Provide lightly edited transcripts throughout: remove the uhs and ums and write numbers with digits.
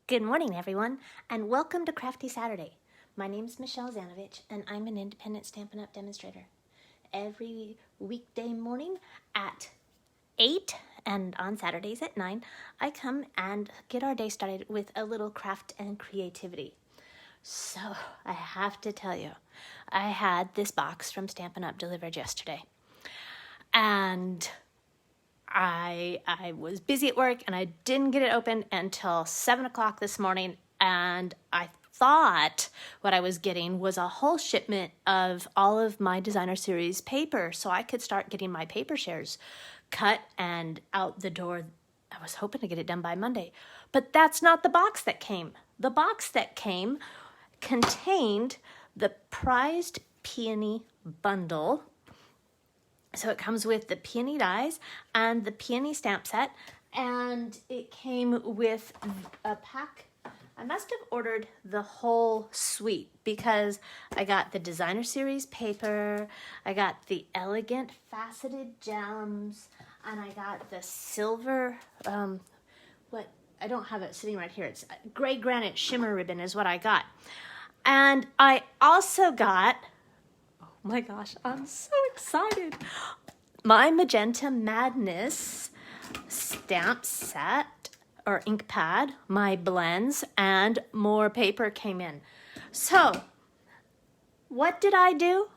Good morning, everyone, and welcome to Crafty Saturday. My name is Michelle Zanovich, and I'm an independent Stampin' Up! Demonstrator. Every weekday morning at 8 and on Saturdays at 9, I come and get our day started with a little craft and creativity. So, I have to tell you, I had this box from Stampin' Up! Delivered yesterday. And I was busy at work and I didn't get it open until 7 o'clock this morning, and I thought what I was getting was a whole shipment of all of my designer series paper so I could start getting my paper shares cut and out the door. I was hoping to get it done by Monday, but that's not the box that came. The box that came contained the prized Peony bundle. So it comes with the Peony dies and the Peony stamp set, and it came with a pack. I must have ordered the whole suite because I got the designer series paper, I got the elegant faceted gems, and I got the silver, I don't have it sitting right here. It's gray granite shimmer ribbon is what I got. And I also got, oh my gosh, I'm so excited, my Magenta Madness stamp set or ink pad, my blends, and more paper came in. So, what did I do?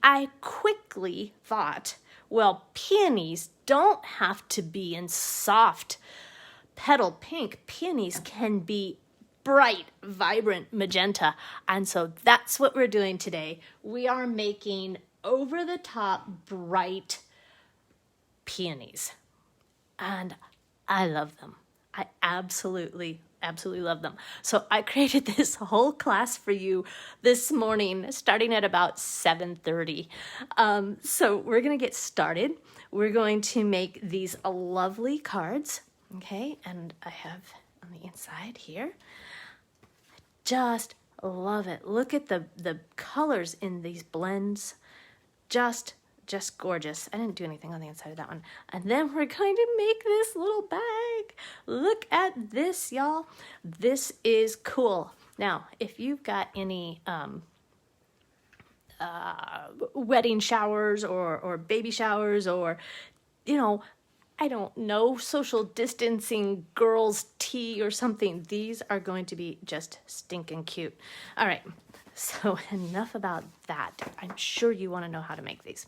I quickly thought, well, peonies don't have to be in soft petal pink. Peonies can be bright, vibrant magenta. And so that's what we're doing today. We are making over-the-top bright peonies. And I love them. I absolutely love them. So I created this whole class for you this morning, starting at about 7:30. So we're going to get started. We're going to make these lovely cards, okay? And I have on the inside here, just love it. Look at the colors in these blends. Just gorgeous. I didn't do anything on the inside of that one. And then we're going to make this little bag. Look at this, y'all. This is cool. Now, if you've got any wedding showers or baby showers or, I don't know, social distancing girls' tea or something, these are going to be just stinking cute. All right. So enough about that. I'm sure you want to know how to make these.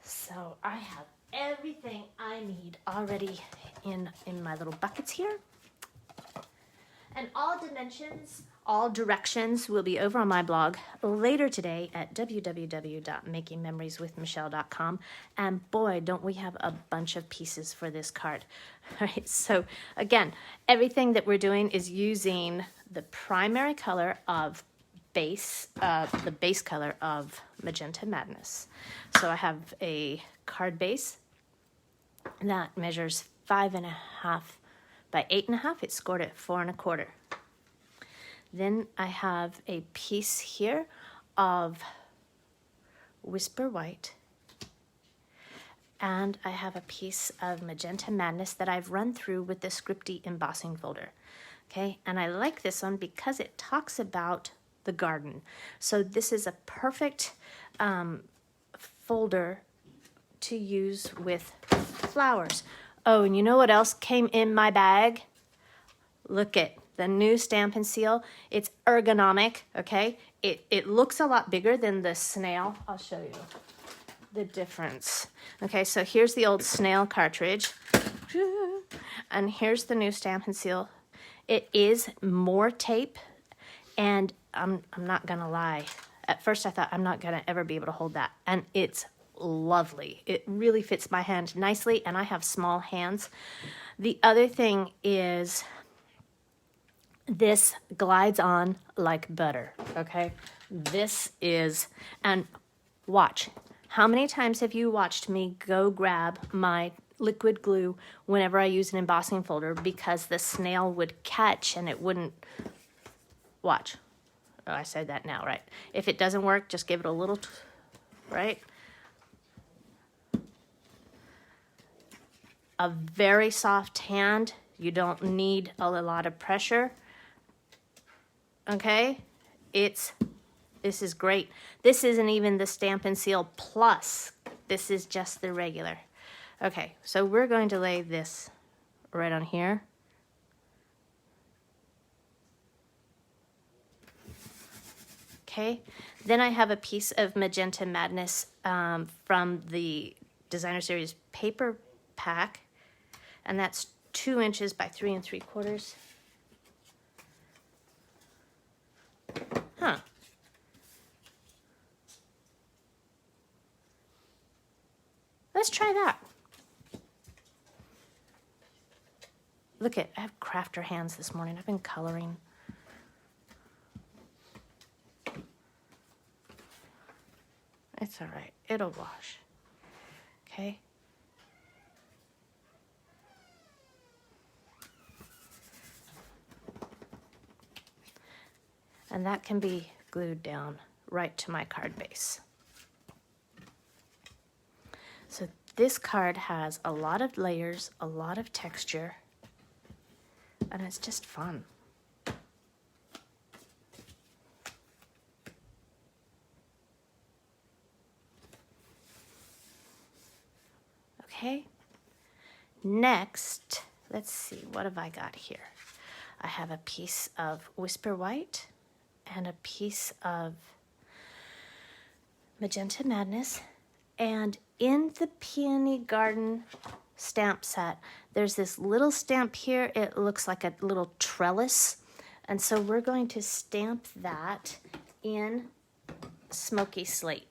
So I have everything I need already in my little buckets here. And all dimensions, all directions will be over on my blog later today at www.makingmemorieswithmichelle.com. And boy, don't we have a bunch of pieces for this card. All right, so again, everything that we're doing is using the primary color of the base color of Magenta Madness. So I have a card base that measures 5.5 by 8.5. It's scored at 4 1/4. Then I have a piece here of Whisper White, and I have a piece of Magenta Madness that I've run through with the Scripty embossing folder. Okay, and I like this one because it talks about the garden. So this is a perfect folder to use with flowers. Oh, and you know what else came in my bag? Look at the new Stampin' Seal. It's ergonomic, okay? It looks a lot bigger than the snail. I'll show you the difference. Okay, so here's the old snail cartridge. And here's the new Stampin' Seal. It is more tape, and I'm not gonna lie. At first I thought I'm not gonna ever be able to hold that, and it's lovely. It really fits my hand nicely, and I have small hands. The other thing is this glides on like butter, okay? This is, and watch. How many times have you watched me go grab my liquid glue whenever I use an embossing folder because the snail would catch and it wouldn't, watch. Oh, I said that now, right? If it doesn't work, just give it a little, right? A very soft hand You don't need a lot of pressure. Okay? This is great. This isn't even the Stamp and Seal Plus. This is just the regular. Okay, so we're going to lay this right on here. Okay, then I have a piece of Magenta Madness from the Designer Series paper pack, and that's 2 inches by 3 3/4. Huh. Let's try that. Look at, I have crafter hands this morning. I've been coloring. It's all right. It'll wash. Okay. And that can be glued down right to my card base. So this card has a lot of layers, a lot of texture, and it's just fun. Okay, next, let's see, what have I got here? I have a piece of Whisper White and a piece of Magenta Madness. And in the Peony Garden stamp set, there's this little stamp here. It looks like a little trellis. And so we're going to stamp that in Smoky Slate.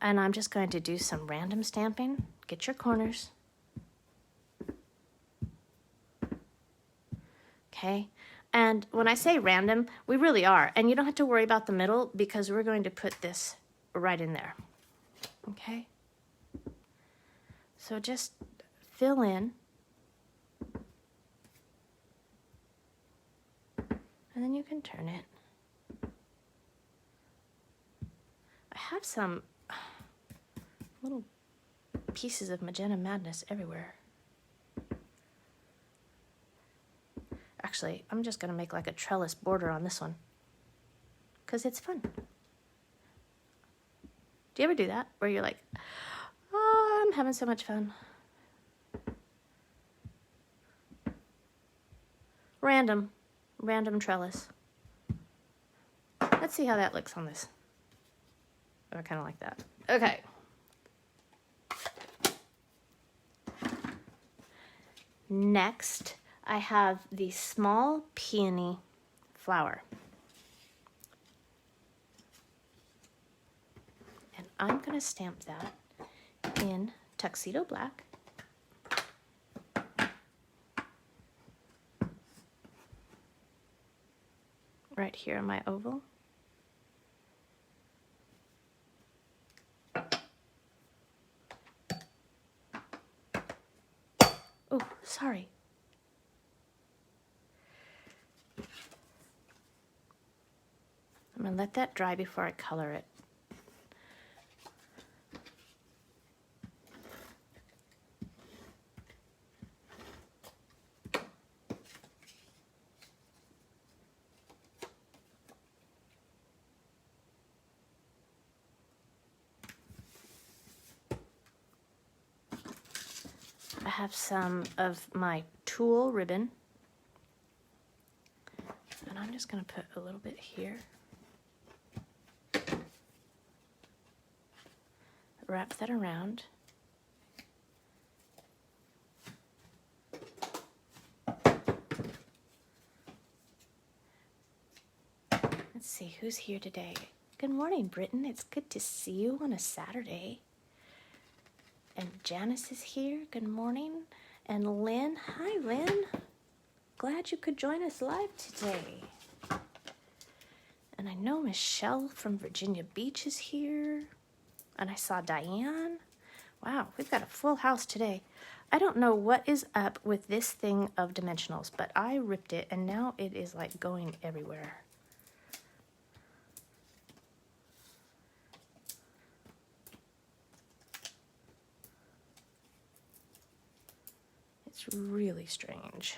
And I'm just going to do some random stamping. Get your corners. Okay. And when I say random, we really are. And you don't have to worry about the middle because we're going to put this right in there. Okay? So just fill in. And then you can turn it. I have some little pieces of Magenta Madness everywhere. Actually, I'm just going to make like a trellis border on this one because it's fun. Do you ever do that where you're like, oh, I'm having so much fun? Random trellis. Let's see how that looks on this. Oh, I kind of like that. Okay. Next, I have the small peony flower. And I'm going to stamp that in Tuxedo Black. Right here in my oval. Oh, sorry. I'm going to let that dry before I color it. I have some of my tulle ribbon, and I'm just going to put a little bit here. Wrap that around. Let's see, who's here today? Good morning, Britton. It's good to see you on a Saturday. And Janice is here. Good morning. And Lynn. Hi, Lynn. Glad you could join us live today. And I know Michelle from Virginia Beach is here. And I saw Diane. Wow, we've got a full house today. I don't know what is up with this thing of dimensionals, but I ripped it and now it is like going everywhere. It's really strange.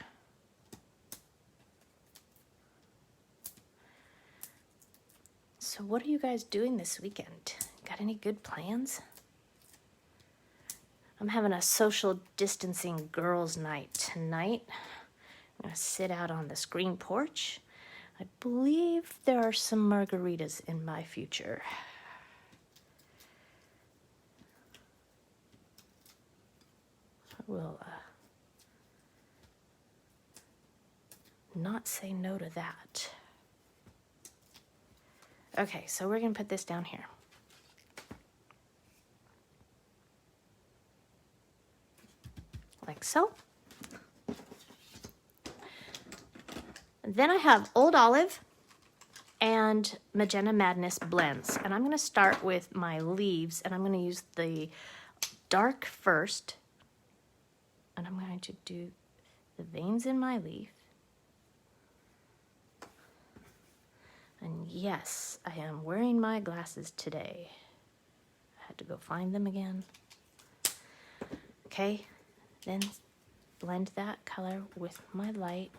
So what are you guys doing this weekend? Got any good plans? I'm having a social distancing girls' night tonight. I'm going to sit out on the screen porch. I believe there are some margaritas in my future. I will not say no to that. Okay, so we're going to put this down here. Like so. Then I have Old Olive and Magenta Madness blends. And I'm going to start with my leaves, and I'm going to use the dark first. And I'm going to do the veins in my leaf. And yes, I am wearing my glasses today. I had to go find them again. Okay, then blend that color with my light.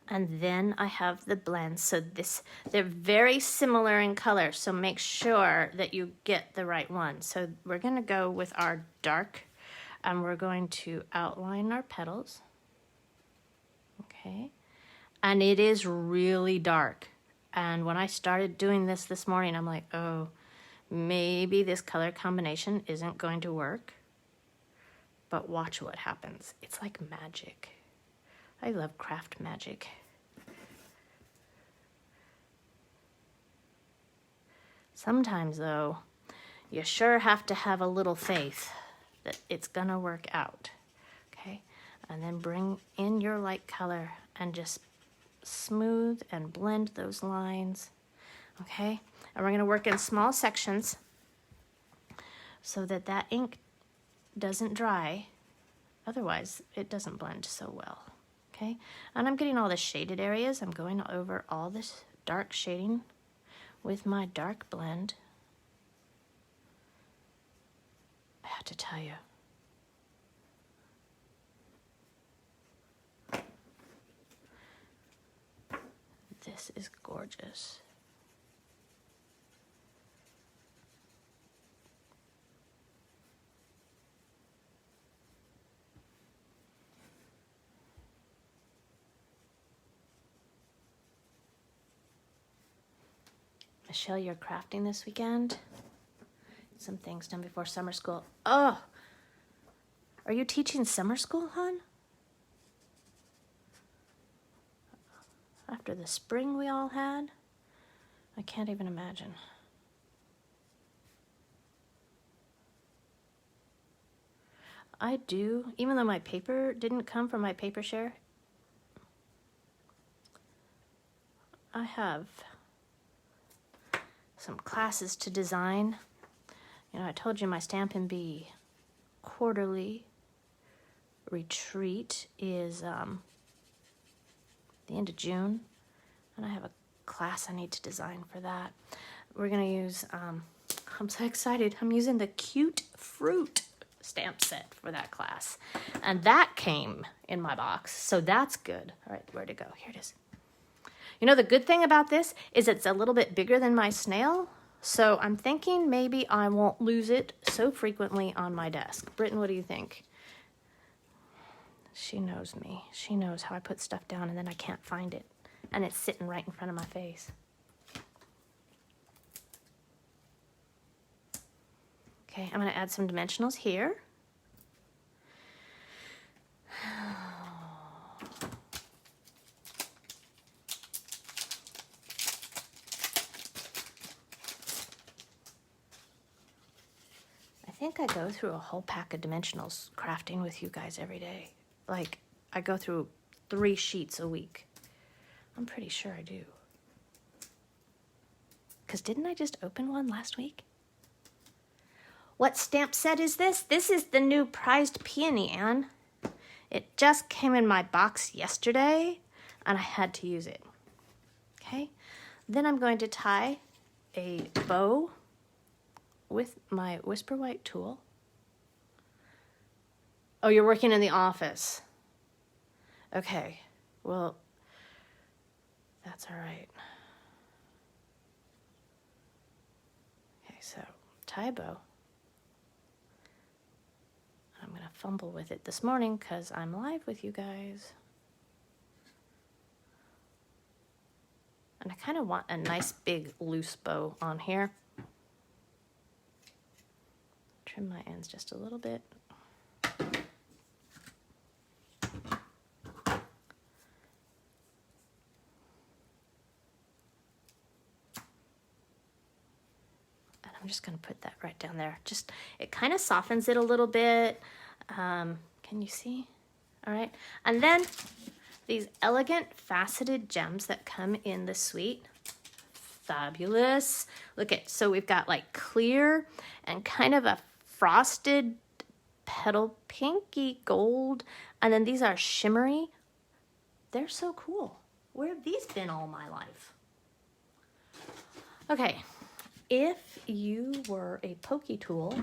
And then I have the blends. So they're very similar in color, so make sure that you get the right one. So we're gonna go with our dark, and we're going to outline our petals. Okay, and it is really dark. And when I started doing this morning, I'm like, oh, maybe this color combination isn't going to work. But watch what happens. It's like magic. I love craft magic. Sometimes, though, you sure have to have a little faith that it's gonna work out, okay? And then bring in your light color and just smooth and blend those lines, okay? And we're gonna work in small sections so that that ink doesn't dry. Otherwise, it doesn't blend so well, okay? And I'm getting all the shaded areas. I'm going over all this dark shading with my dark blend. I have to tell you, this is gorgeous. Michelle, you're crafting this weekend? Some things done before summer school. Oh, are you teaching summer school, hon? After the spring we all had? I can't even imagine. I do, even though my paper didn't come from my paper share, I have some classes to design. You know, I told you my Stampin' Bee quarterly retreat is the end of June, and I have a class I need to design for that. We're gonna use, I'm so excited, I'm using the Cute Fruit stamp set for that class. And that came in my box, so that's good. All right, where'd it go? Here it is. You know, the good thing about this is it's a little bit bigger than my snail, so I'm thinking maybe I won't lose it so frequently on my desk. Britton, what do you think? She knows me. She knows how I put stuff down and then I can't find it. And it's sitting right in front of my face. Okay, I'm going to add some dimensionals here. I think I go through a whole pack of dimensionals crafting with you guys every day. Like, I go through 3 sheets a week. I'm pretty sure I do. Because didn't I just open one last week? What stamp set is this? This is the new prized Peony, Anne. It just came in my box yesterday, and I had to use it. Okay? Then I'm going to tie a bow with my Whisper White tool. Oh, you're working in the office. Okay, well, that's all right. Okay, so tie a bow. I'm gonna fumble with it this morning because I'm live with you guys. And I kind of want a nice big loose bow on here. Trim my ends just a little bit. I'm just going to put that right down there. Just, it kind of softens it a little bit. Can you see? All right. And then these elegant faceted gems that come in the suite. Fabulous. Look at, so we've got like clear and kind of a frosted petal pinky gold. And then these are shimmery. They're so cool. Where have these been all my life? Okay. If you were a pokey tool,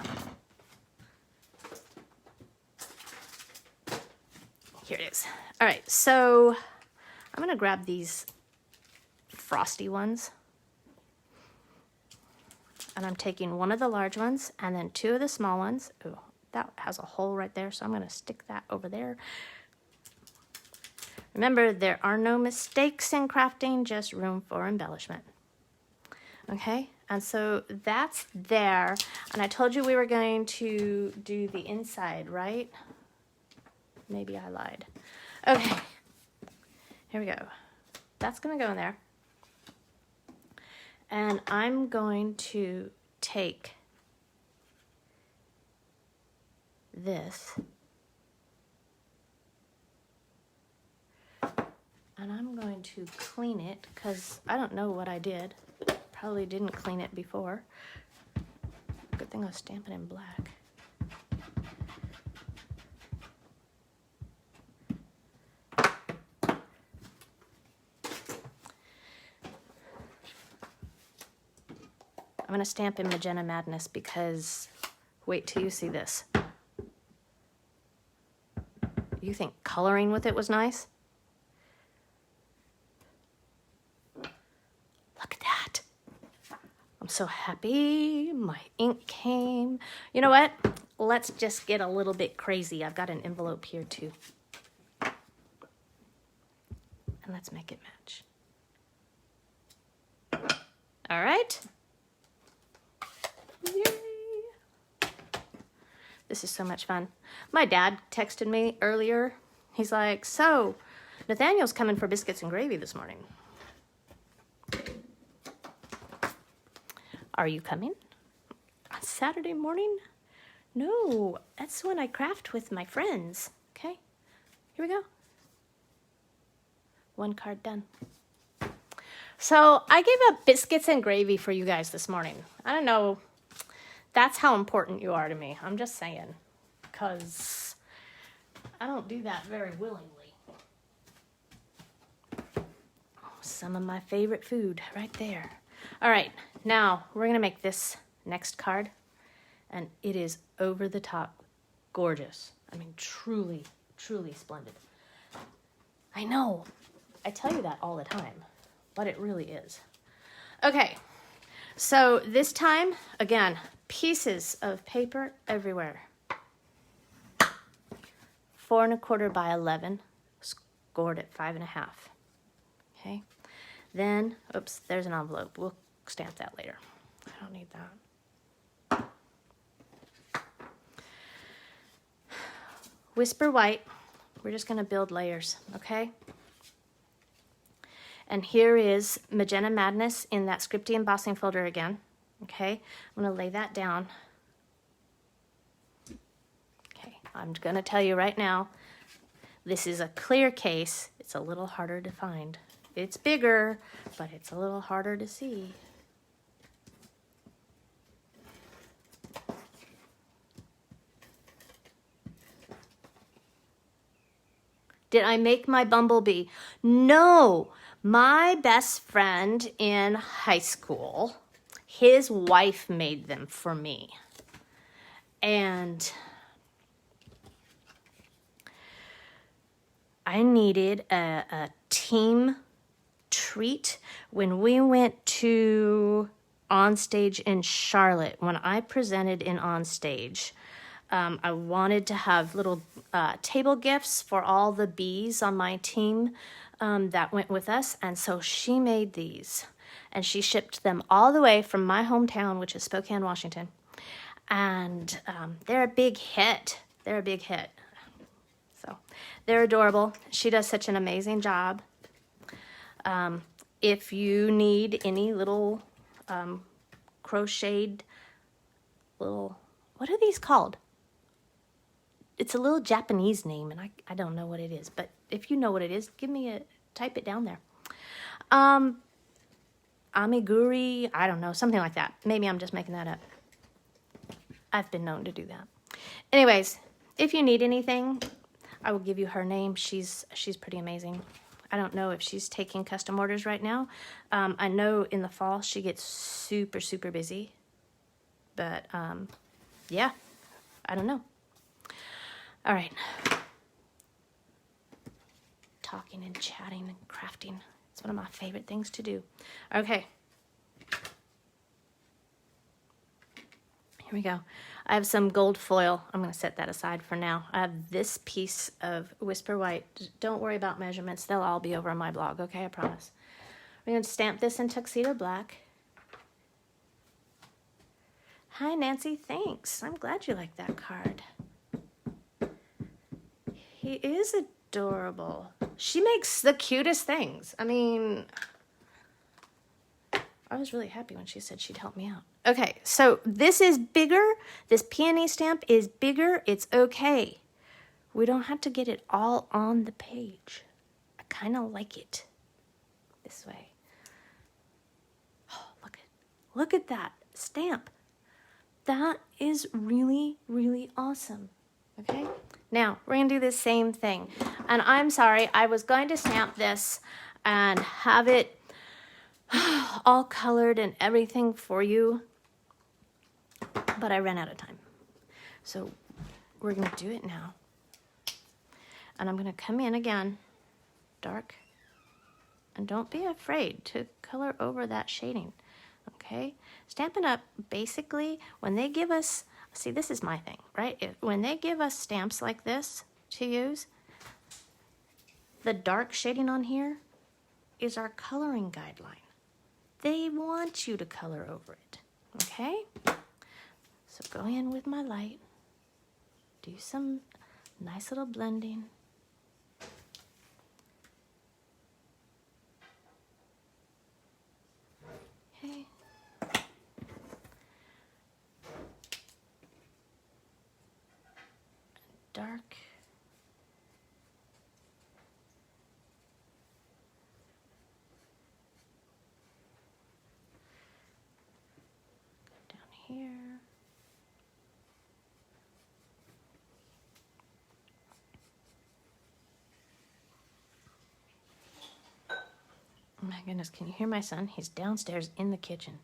here it is. All right, so I'm gonna grab these frosty ones, and I'm taking one of the large ones and then two of the small ones. Ooh, that has a hole right there, so I'm gonna stick that over there. Remember, there are no mistakes in crafting, just room for embellishment. Okay, and so that's there. And I told you we were going to do the inside, right? Maybe I lied. Okay, here we go. That's gonna go in there. And I'm going to take this and I'm going to clean it because I don't know what I did. Probably didn't clean it before. Good thing I was stamping in black. I'm gonna stamp in Magenta Madness because wait till you see this. You think coloring with it was nice? Look at that. I'm so happy my ink came. You know what? Let's just get a little bit crazy. I've got an envelope here too. And let's make it match. All right. Yay. This is so much fun. My dad texted me earlier. He's like, so Nathaniel's coming for biscuits and gravy this morning. Are you coming on Saturday morning? No, that's when I craft with my friends. Okay, here we go. One card done. So I gave up biscuits and gravy for you guys this morning. I don't know. That's how important you are to me. I'm just saying, because I don't do that very willingly. Oh, some of my favorite food right there. All right, now we're gonna make this next card, and it is over the top gorgeous. I mean, truly, truly splendid. I know, I tell you that all the time, but it really is. Okay, so this time, again, pieces of paper everywhere. 4 1/4 by 11, scored at 5 1/2. Okay, then, oops, there's an envelope. We'll stamp that later. I don't need that. Whisper White, we're just gonna build layers, okay? And here is Magenta Madness in that scripty embossing folder again, okay? I'm gonna lay that down. Okay, I'm gonna tell you right now, this is a clear case. It's a little harder to find. It's bigger, but it's a little harder to see. Did I make my bumblebee? No. My best friend in high school, his wife made them for me. And I needed a team treat when we went to Onstage in Charlotte. When I presented in Onstage, I wanted to have little table gifts for all the bees on my team that went with us. And so she made these. And she shipped them all the way from my hometown, which is Spokane, Washington. And they're a big hit. They're a big hit. So they're adorable. She does such an amazing job. If you need any little crocheted little, what are these called? It's a little Japanese name, and I don't know what it is. But if you know what it is, type it down there. Amiguri, I don't know, something like that. Maybe I'm just making that up. I've been known to do that. Anyways, if you need anything, I will give you her name. She's pretty amazing. I don't know if she's taking custom orders right now. I know in the fall she gets super, super busy. But, yeah, I don't know. All right. Talking and chatting and crafting. It's one of my favorite things to do. Okay. Here we go. I have some gold foil. I'm going to set that aside for now. I have this piece of Whisper White. Don't worry about measurements. They'll all be over on my blog, okay? I promise. We're going to stamp this in Tuxedo Black. Hi, Nancy. Thanks. I'm glad you like that card. He is adorable. She makes the cutest things. I mean, I was really happy when she said she'd help me out. Okay, so this is bigger. This Peony stamp is bigger. It's okay. We don't have to get it all on the page. I kind of like it this way. Oh, look at that stamp. That is really, really awesome. Okay, now we're going to do the same thing. And I'm sorry, I was going to stamp this and have it all colored and everything for you, but I ran out of time. So we're going to do it now. And I'm going to come in again, dark, and don't be afraid to color over that shading, okay? Stampin' Up, basically, when they give us, see, this is my thing, right? When they give us stamps like this to use, the dark shading on here is our coloring guideline. They want you to color over it, okay? So go in with my light, do some nice little blending. Okay. Dark. Down here. Oh my goodness, can you hear my son? He's downstairs in the kitchen.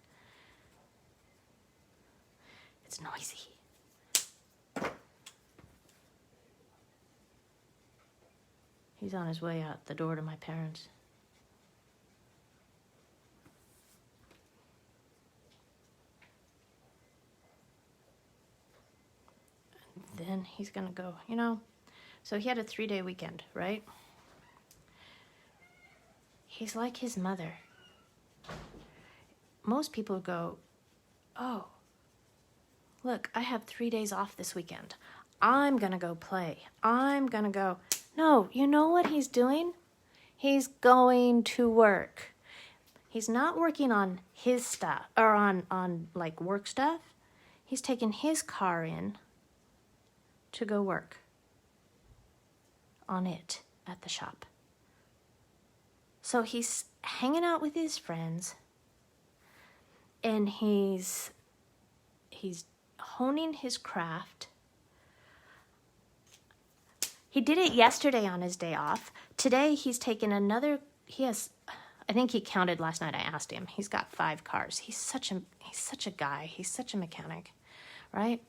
It's noisy. He's on his way out the door to my parents. And then he's gonna go, you know, so he had a 3-day weekend, right? He's like his mother. Most people go, oh, look, I have 3 days off this weekend. I'm gonna go play. I'm gonna go. No, you know what he's doing? He's going to work. He's not working on his stuff, or on like work stuff. He's taking his car in to go work on it at the shop. So he's hanging out with his friends, and he's honing his craft. He did it yesterday on his day off. Today he's taken another, I think he counted last night. I asked him. He's got 5 cars. He's such a guy. He's such a mechanic, right?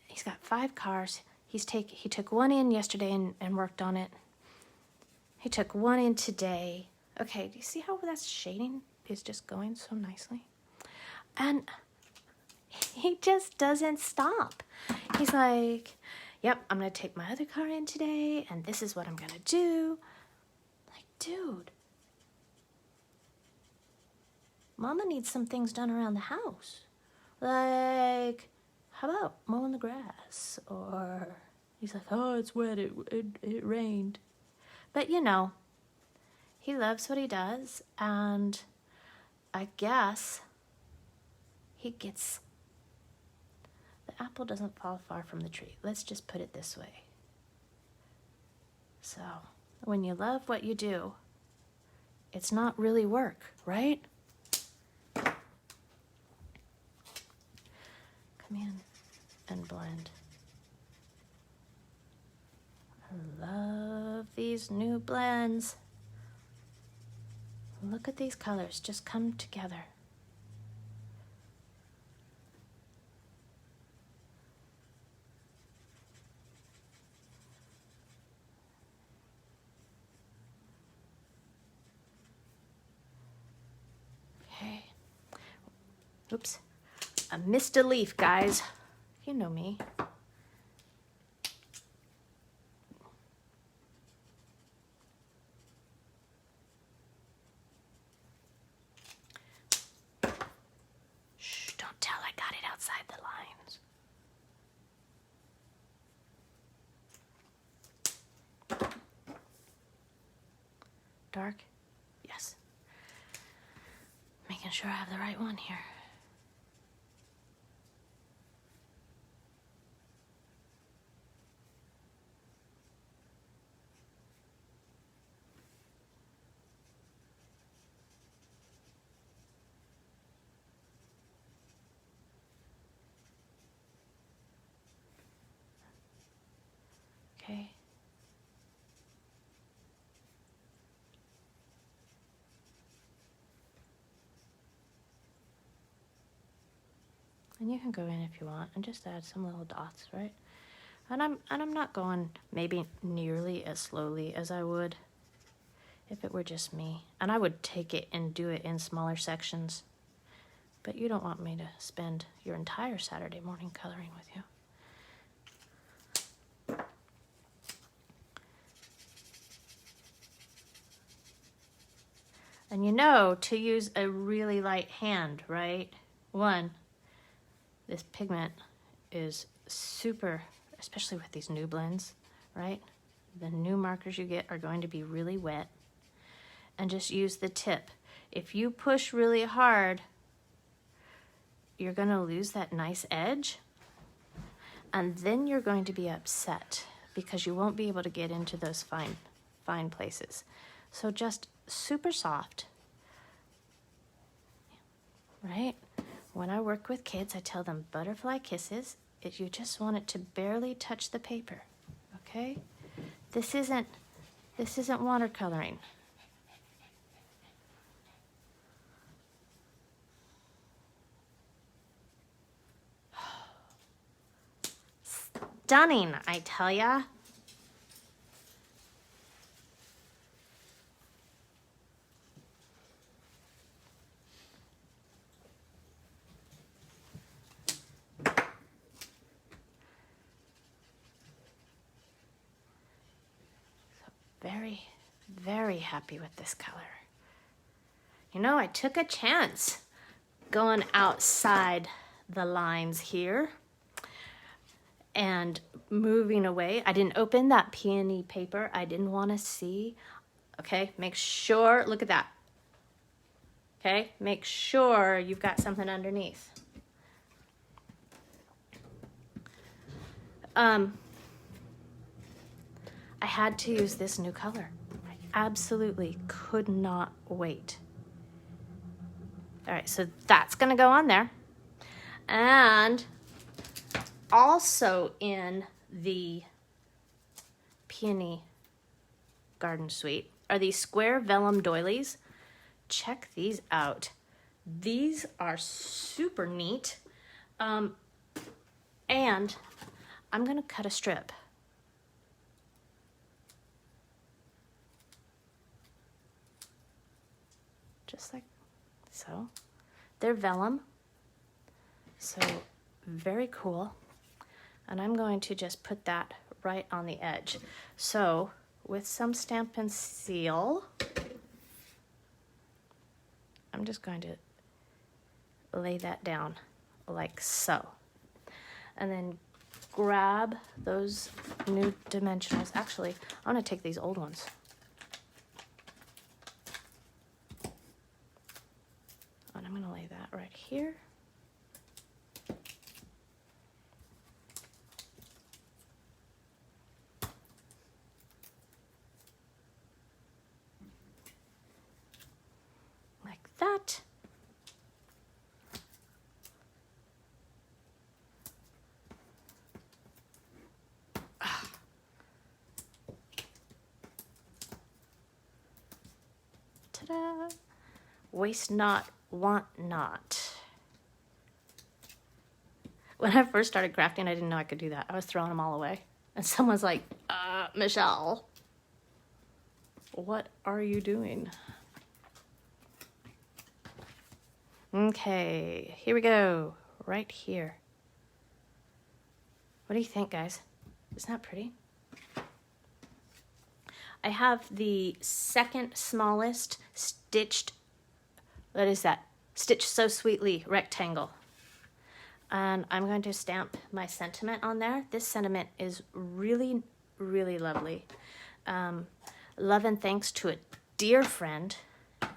He's got 5 cars. He took one in yesterday and worked on it. He took one in today. Okay, do you see how that shading is just going so nicely? And he just doesn't stop. He's like, yep, I'm going to take my other car in today, and this is what I'm going to do. Like, dude, Mama needs some things done around the house. Like, how about mowing the grass? Or he's like, oh, it's wet, it rained. But you know, he loves what he does, and I guess he gets, the apple doesn't fall far from the tree. Let's just put it this way. So, when you love what you do, it's not really work, right? Come in and blend. I love these new blends. Look at these colors just come together. Okay. Oops. I missed a leaf, guys. You know me. Shh, don't tell I got it outside the lines. Dark? Yes. Making sure I have the right one here. Okay. And you can go in if you want and just add some little dots, right? And I'm not going maybe nearly as slowly as I would if it were just me. And I would take it and do it in smaller sections. But you don't want me to spend your entire Saturday morning coloring with you. And you know to use a really light hand, right? One, this pigment is super, especially with these new blends, right? The new markers you get are going to be really wet. And just use the tip. If you push really hard, you're going to lose that nice edge. And then you're going to be upset because you won't be able to get into those fine places. So just super soft, right? When I work with kids, I tell them butterfly kisses. You just want it to barely touch the paper, okay? This isn't watercoloring. Stunning, I tell ya. Very, very happy with this color. You know, I took a chance going outside the lines here and moving away. I didn't open that peony paper. I didn't want to see. Okay, make sure, look at that. Okay, make sure you've got something underneath. I had to use this new color. I absolutely could not wait. All right, so that's gonna go on there. And also in the Peony Garden Suite are these square vellum doilies. Check these out. These are super neat. And I'm gonna cut a strip. Just like so. They're vellum, so very cool. And I'm going to just put that right on the edge. So with some Stampin' Seal, I'm just going to lay that down like so. And then grab those new dimensionals. Actually, I'm gonna take these old ones. And I'm gonna lay that right here. Like that. Ta-da! Waste not, want not. When I first started crafting, I didn't know I could do that. I was throwing them all away. And someone's like, Michelle, what are you doing? Okay, here we go. Right here. What do you think, guys? Isn't that pretty? I have the second smallest stitched, what is that? Stitched So Sweetly rectangle. And I'm going to stamp my sentiment on there. This sentiment is really, really lovely. Love and thanks to a dear friend. I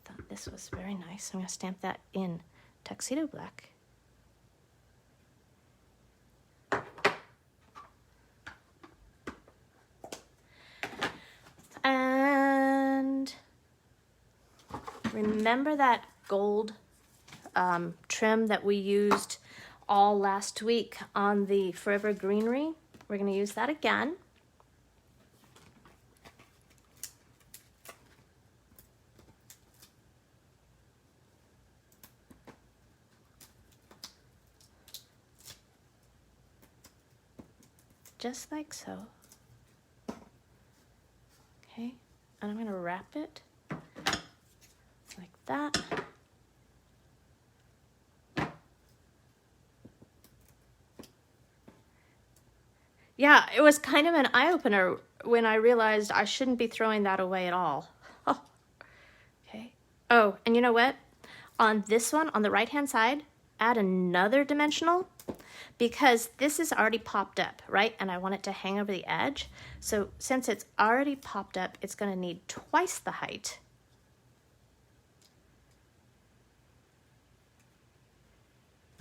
thought this was very nice. I'm going to stamp that in Tuxedo Black. And remember that gold trim that we used all last week on the Forever Greenery? We're going to use that again. Just like so. Okay, and I'm going to wrap it like that. Yeah, it was kind of an eye-opener when I realized I shouldn't be throwing that away at all. Oh, okay. Oh, and you know what? On this one, on the right-hand side, add another dimensional because this is already popped up, right? And I want it to hang over the edge. So since it's already popped up, it's going to need twice the height.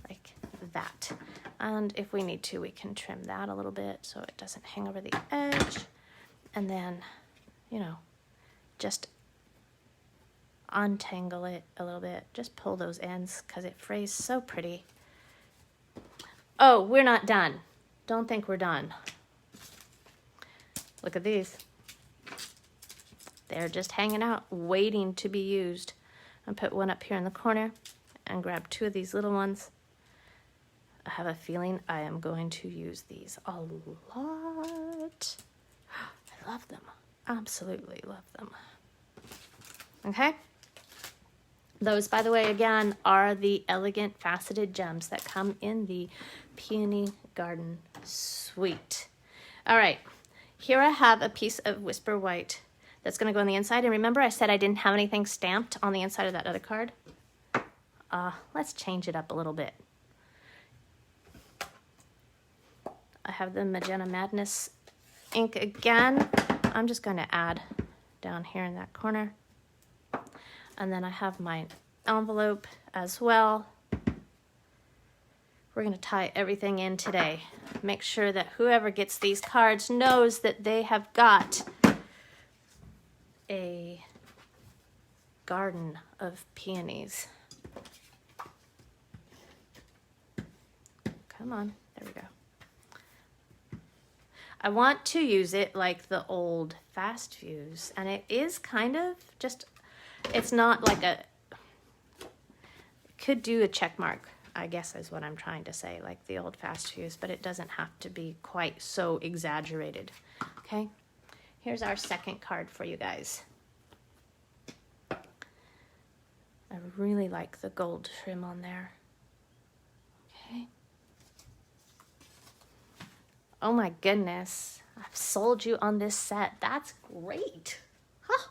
Like that. And if we need to, we can trim that a little bit so it doesn't hang over the edge. And then, you know, just untangle it a little bit. Just pull those ends because it frays so pretty. Oh, we're not done. Don't think we're done. Look at these. They're just hanging out, waiting to be used. I'll put one up here in the corner and grab two of these little ones. I have a feeling I am going to use these a lot. I love them. Absolutely love them. Okay? Those, by the way, again, are the elegant faceted gems that come in the Peony Garden Suite. All right, here I have a piece of Whisper White that's going to go on the inside. And remember I said I didn't have anything stamped on the inside of that other card? Let's change it up a little bit. I have the Magenta Madness ink again. I'm just going to add down here in that corner. And then I have my envelope as well. We're going to tie everything in today. Make sure that whoever gets these cards knows that they have got a garden of peonies. Come on, there we go. I want to use it like the old fast fuse, and it is kind of just, it's not like a, could do a check mark, I guess is what I'm trying to say, like the old fast fuse, but it doesn't have to be quite so exaggerated. Okay, here's our second card for you guys. I really like the gold trim on there. Okay. Oh my goodness, I've sold you on this set. That's great. Huh.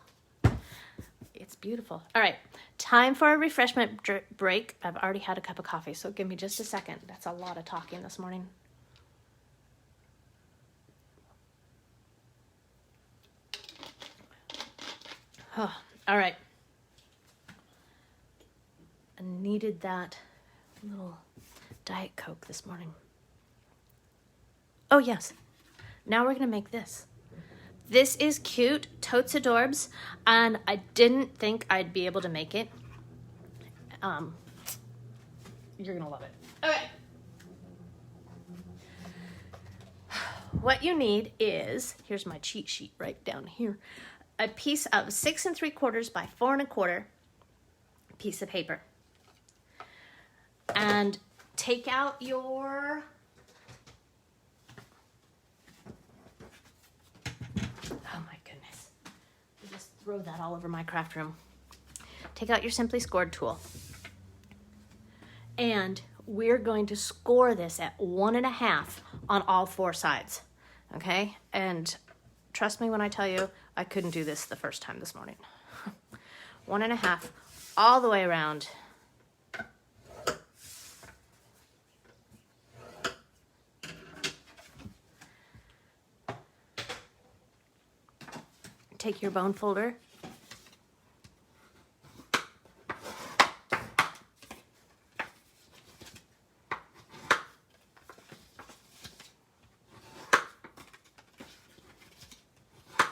It's beautiful. All right, time for a refreshment break. I've already had a cup of coffee, so give me just a second. That's a lot of talking this morning. Oh, all right. I needed that little Diet Coke this morning. Oh yes, now we're gonna make this. This is cute, totes adorbs, and I didn't think I'd be able to make it. You're gonna love it. Okay. What you need is, here's my cheat sheet right down here, a piece of 6 3/4 by 4 1/4 piece of paper. And take out your, oh my goodness, I just throw that all over my craft room. Take out your Simply Scored tool. And we're going to score this at 1.5 on all 4 sides, okay? And trust me when I tell you, I couldn't do this the first time this morning. 1.5 all the way around. Take your bone folder.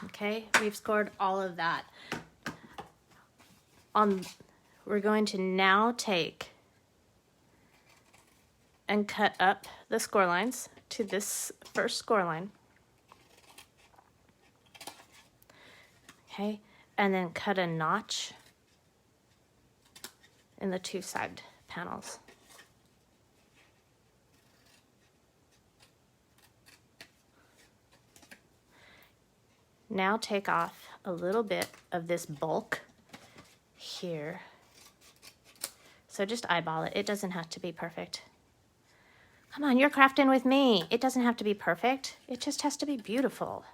Okay, we've scored all of that. We're going to now take and cut up the score lines to this first score line. Okay, and then cut a notch in the 2 side panels. Now take off a little bit of this bulk here. So just eyeball it. It doesn't have to be perfect. Come on, you're crafting with me. It doesn't have to be perfect. It just has to be beautiful.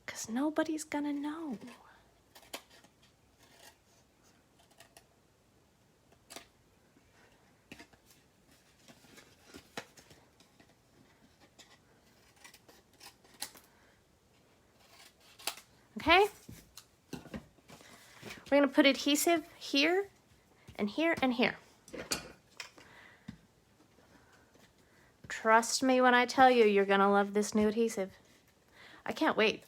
Because nobody's gonna know. Okay? We're gonna put adhesive here and here and here. Trust me when I tell you, you're gonna love this new adhesive. I can't wait.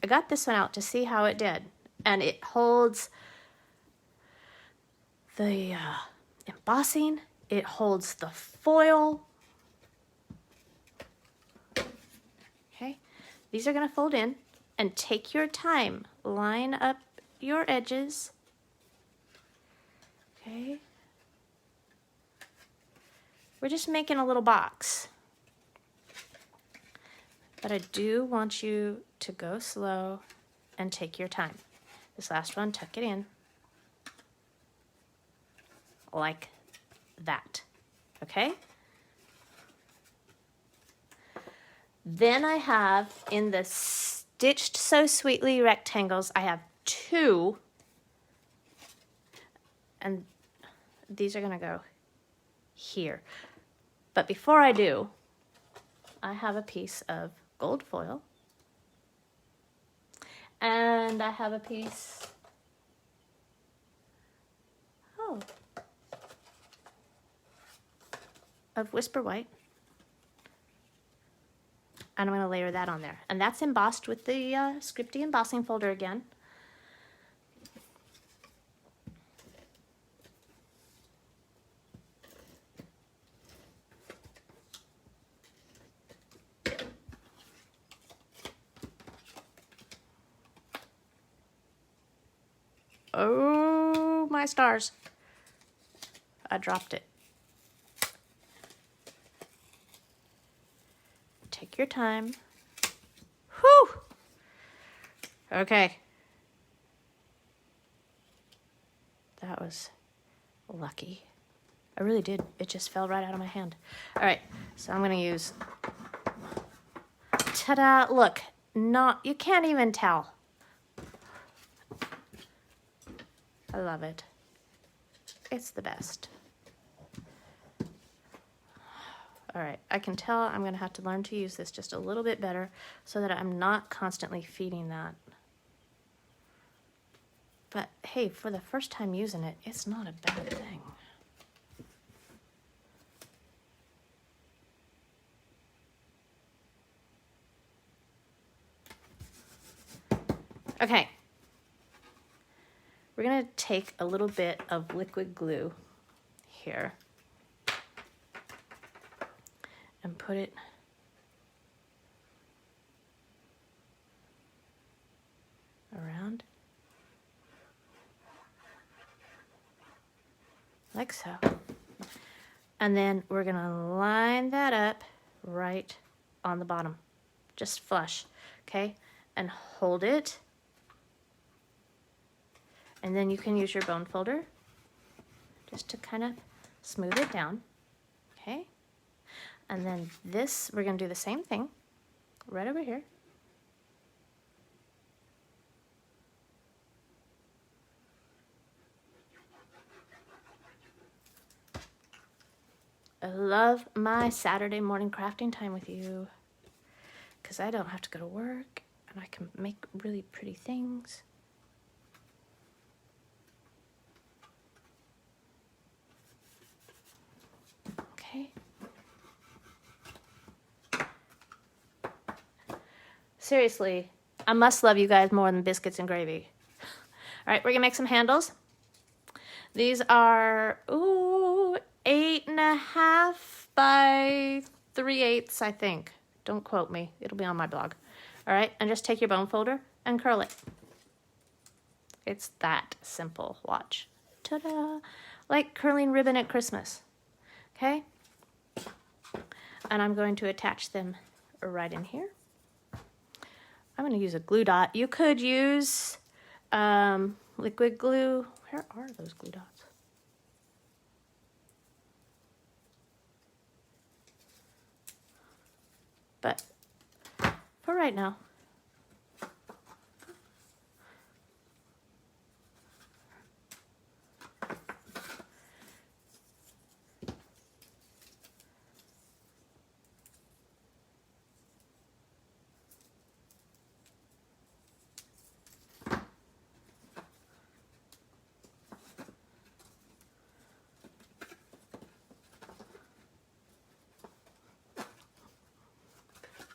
I got this one out to see how it did, and it holds the embossing, it holds the foil. Okay, these are gonna fold in, and take your time. Line up your edges. Okay. We're just making a little box. But I do want you to go slow and take your time. This last one, tuck it in. Like that. Okay? Then I have in the Stitched So Sweetly rectangles, I have 2. And these are gonna go here. But before I do, I have a piece of gold foil. And I have a piece, of Whisper White. And I'm going to layer that on there. And that's embossed with the Scripty embossing folder again. Oh, my stars. I dropped it. Take your time. Whew. Okay. That was lucky. I really did. It just fell right out of my hand. All right, so I'm gonna use, ta-da, look, you can't even tell. I love it. It's the best. All right, I can tell I'm gonna have to learn to use this just a little bit better so that I'm not constantly feeding that. But hey, for the first time using it, it's not a bad thing. Okay, we're gonna take a little bit of liquid glue here and put it around like so. And then we're gonna line that up right on the bottom, just flush, okay? And hold it. And then you can use your bone folder just to kind of smooth it down, okay? And then this, we're gonna do the same thing right over here. I love my Saturday morning crafting time with you because I don't have to go to work and I can make really pretty things. Okay. Seriously, I must love you guys more than biscuits and gravy. All right, we're gonna make some handles. These are, ooh, 8.5 by 3/8, I think. Don't quote me, it'll be on my blog. All right, and just take your bone folder and curl it. It's that simple, watch. Ta-da! Like curling ribbon at Christmas, okay? And I'm going to attach them right in here. I'm gonna use a glue dot. You could use liquid glue. Where are those glue dots? But for right now,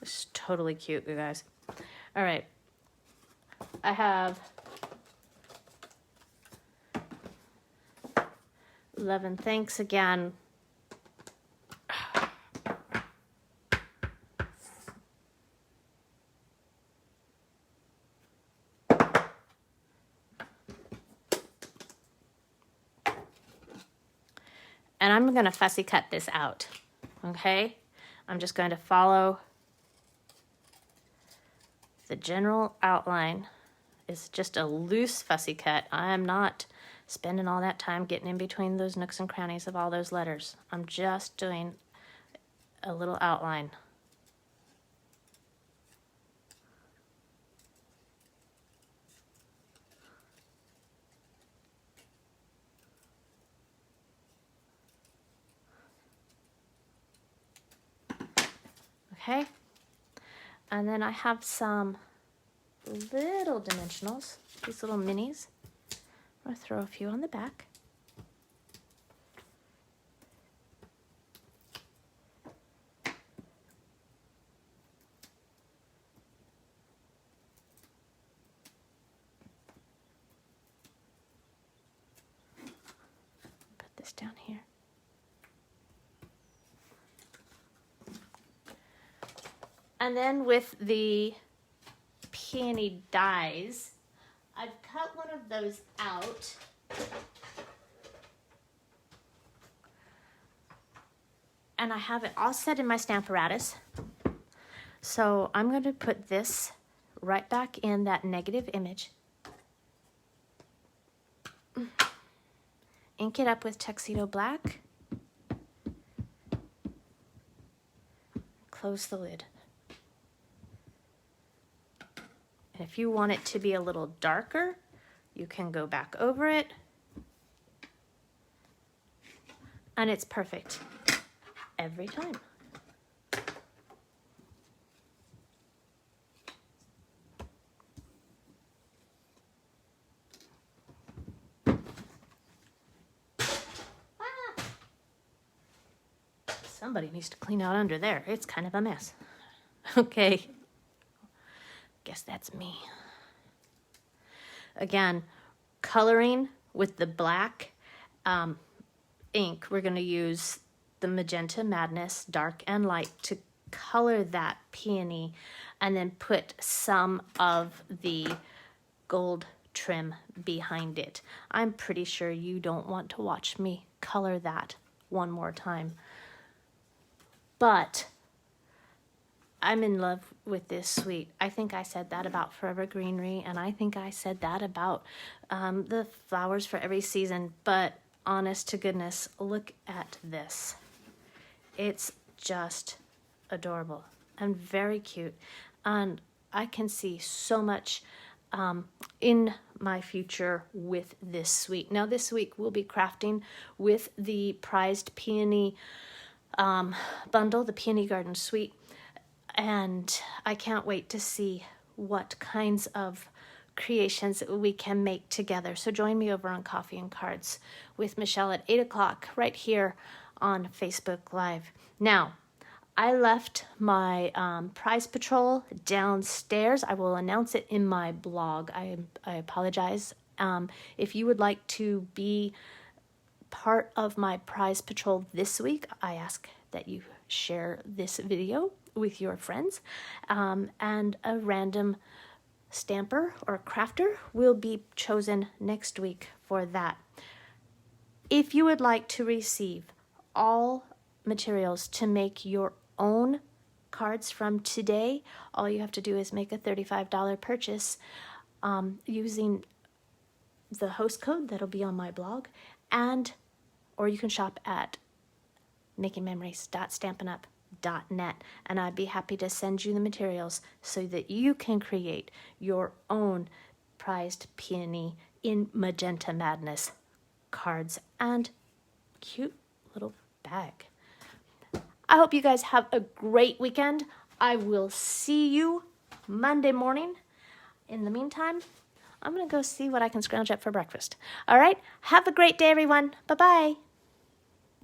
it's totally cute, you guys. All right, I have 11. Thanks again. And I'm gonna fussy cut this out, okay? I'm just going to follow the general outline. It's just a loose fussy cut. I am not spending all that time getting in between those nooks and crannies of all those letters. I'm just doing a little outline. Okay, and then I have some little dimensionals, these little minis. I'm gonna throw a few on the back. Put this down here. And then with the Peony dies, I've cut one of those out. And I have it all set in my Stamparatus. So I'm going to put this right back in that negative image. Ink it up with Tuxedo Black. Close the lid. And if you want it to be a little darker, you can go back over it. And it's perfect every time. Somebody needs to clean out under there. It's kind of a mess. Okay. Guess that's me. Again, coloring with the black ink, we're going to use the Magenta Madness Dark and Light to color that peony, and then put some of the gold trim behind it. I'm pretty sure you don't want to watch me color that one more time. But I'm in love with this suite. I think I said that about Forever Greenery, and I think I said that about the flowers for every season. But honest to goodness, look at this. It's just adorable and very cute. And I can see so much in my future with this suite. Now this week we'll be crafting with the prized peony bundle, the Peony Garden Suite, and I can't wait to see what kinds of creations we can make together. So join me over on Coffee and Cards with Michelle at 8 o'clock right here on Facebook Live. Now, I left my prize patrol downstairs. I will announce it in my blog. I apologize. If you would like to be part of my prize patrol this week, I ask that you share this video with your friends, and a random stamper or crafter will be chosen next week for that. If you would like to receive all materials to make your own cards from today, all you have to do is make a $35 purchase using the host code that'll be on my blog, or you can shop at makingmemories.stampinup.net, and I'd be happy to send you the materials so that you can create your own prized peony in Magenta Madness cards and cute little bag. I hope you guys have a great weekend. I will see you Monday morning. In the meantime, I'm going to go see what I can scrounge up for breakfast. All right? Have a great day, everyone. Bye-bye.